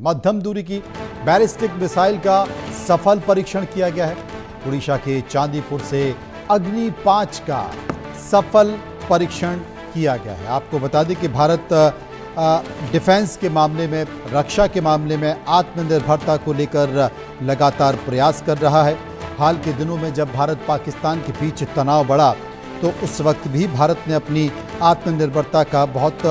मध्यम दूरी की बैलिस्टिक मिसाइल का सफल परीक्षण किया गया है। उड़ीसा के चांदीपुर से अग्नि 5 का सफल परीक्षण किया गया है। आपको बता दें कि भारत डिफेंस के मामले में, रक्षा के मामले में आत्मनिर्भरता को लेकर लगातार प्रयास कर रहा है। हाल के दिनों में जब भारत पाकिस्तान के बीच तनाव बढ़ा तो उस वक्त भी भारत ने अपनी आत्मनिर्भरता का बहुत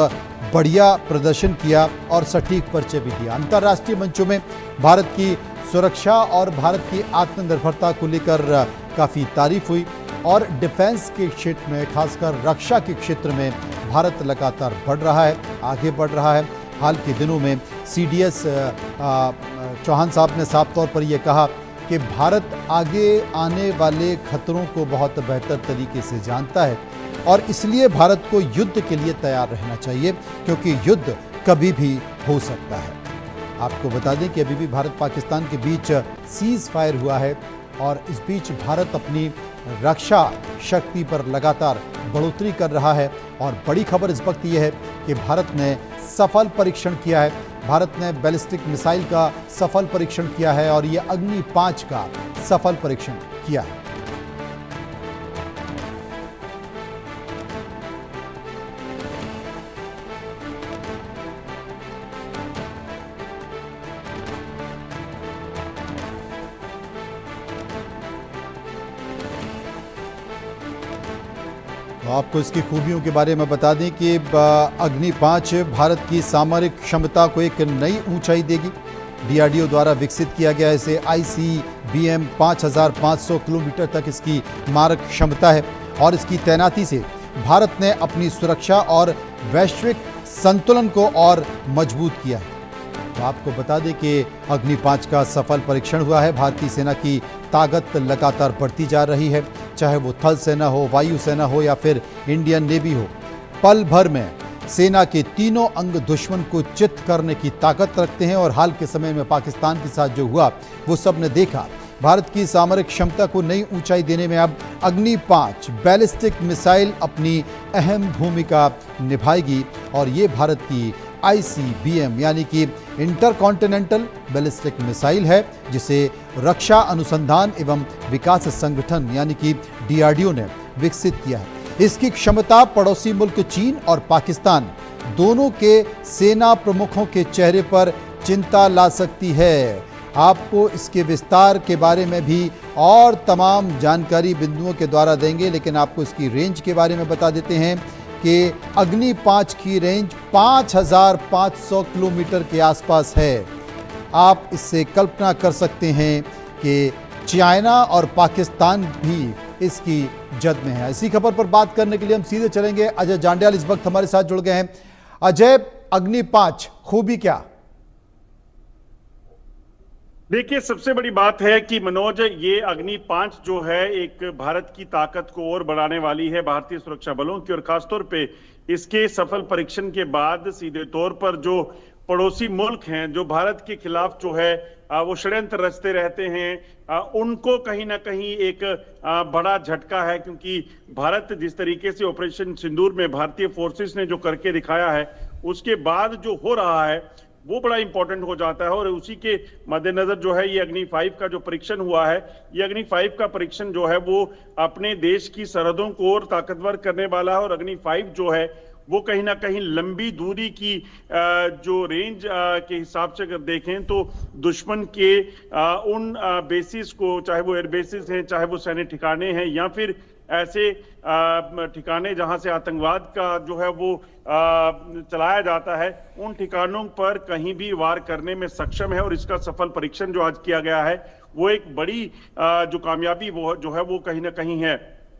बढ़िया प्रदर्शन किया और सटीक परिचय भी दिया। अंतर्राष्ट्रीय मंचों में भारत की सुरक्षा और भारत की आत्मनिर्भरता को लेकर काफ़ी तारीफ हुई और डिफेंस के क्षेत्र में, खासकर रक्षा के क्षेत्र में भारत लगातार बढ़ रहा है, आगे बढ़ रहा है। हाल के दिनों में CDS चौहान साहब ने साफ तौर पर यह कहा कि भारत आगे आने वाले खतरों को बहुत बेहतर तरीके से जानता है और इसलिए भारत को युद्ध के लिए तैयार रहना चाहिए, क्योंकि युद्ध कभी भी हो सकता है। आपको बता दें कि अभी भी भारत पाकिस्तान के बीच सीज फायर हुआ है और इस बीच भारत अपनी रक्षा शक्ति पर लगातार बढ़ोतरी कर रहा है। और बड़ी खबर इस वक्त यह है कि भारत ने सफल परीक्षण किया है। भारत ने बैलिस्टिक मिसाइल का सफल परीक्षण किया है और यह अग्नि 5 का सफल परीक्षण किया है। तो आपको इसकी खूबियों के बारे में बता दें कि अग्नि 5 भारत की सामरिक क्षमता को एक नई ऊंचाई देगी। DRDO द्वारा विकसित किया गया इसे ICBM 5500 किलोमीटर तक इसकी मारक क्षमता है और इसकी तैनाती से भारत ने अपनी सुरक्षा और वैश्विक संतुलन को और मजबूत किया है। तो आपको बता दें कि अग्नि 5 का सफल परीक्षण हुआ है। भारतीय सेना की ताकत लगातार बढ़ती जा रही है, चाहे वो थल सेना हो, वायु सेना हो या फिर इंडियन नेवी हो। पल भर में सेना के तीनों अंग दुश्मन को चित करने की ताकत रखते हैं और हाल के समय में पाकिस्तान के साथ जो हुआ वो सब ने देखा। भारत की सामरिक क्षमता को नई ऊंचाई देने में अब अग्नि 5 बैलिस्टिक मिसाइल अपनी अहम भूमिका निभाएगी और ये भारत की ICBM यानी कि इंटरकॉन्टिनेंटल बैलिस्टिक मिसाइल है, जिसे रक्षा अनुसंधान एवं विकास संगठन यानी कि DRDO ने विकसित किया है। इसकी क्षमता पड़ोसी मुल्क चीन और पाकिस्तान दोनों के सेना प्रमुखों के चेहरे पर चिंता ला सकती है। आपको इसके विस्तार के बारे में भी और तमाम जानकारी बिंदुओं के द्वारा देंगे, लेकिन आपको इसकी रेंज के बारे में बता देते हैं कि अग्नि 5 की रेंज 5500 किलोमीटर के आसपास है। आप इससे कल्पना कर सकते हैं कि चाइना और पाकिस्तान भी इसकी जद में है। इसी खबर पर बात करने के लिए हम सीधे चलेंगे। अजय जांड्याल इस वक्त हमारे साथ जुड़ गए हैं। अजय, अग्नि 5 खूबी क्या? देखिए, सबसे बड़ी बात है कि मनोज, ये अग्नि 5 जो है एक भारत की ताकत को और बढ़ाने वाली है, भारतीय सुरक्षा बलों की। और खासतौर पे इसके सफल परीक्षण के बाद सीधे तौर पर जो पड़ोसी मुल्क हैं, जो भारत के खिलाफ जो है वो षड्यंत्र रचते रहते हैं, उनको कहीं ना कहीं एक बड़ा झटका है, क्योंकि भारत जिस तरीके से ऑपरेशन सिंदूर में भारतीय फोर्सेस ने जो करके दिखाया है, उसके बाद जो हो रहा है वो बड़ा इंपॉर्टेंट हो जाता है। और उसी के मद्देनजर जो है ये अग्नि 5 का जो परीक्षण हुआ है, ये अग्नि 5 का परीक्षण जो है वो अपने देश की सरहदों को और ताकतवर करने वाला है। और अग्नि 5 जो है वो कहीं ना कहीं लंबी दूरी की जो रेंज के हिसाब से अगर देखें तो दुश्मन के उन बेसिस को, चाहे वो एयर बेसिस हैं, चाहे वो सैन्य ठिकाने हैं या फिर ऐसे ठिकाने जहां से आतंकवाद का जो है वो चलाया जाता है, उन ठिकानों पर कहीं भी वार करने में सक्षम है। और इसका सफल परीक्षण जो आज किया गया है वो एक बड़ी जो कामयाबी वो जो है वो कहीं ना कहीं है।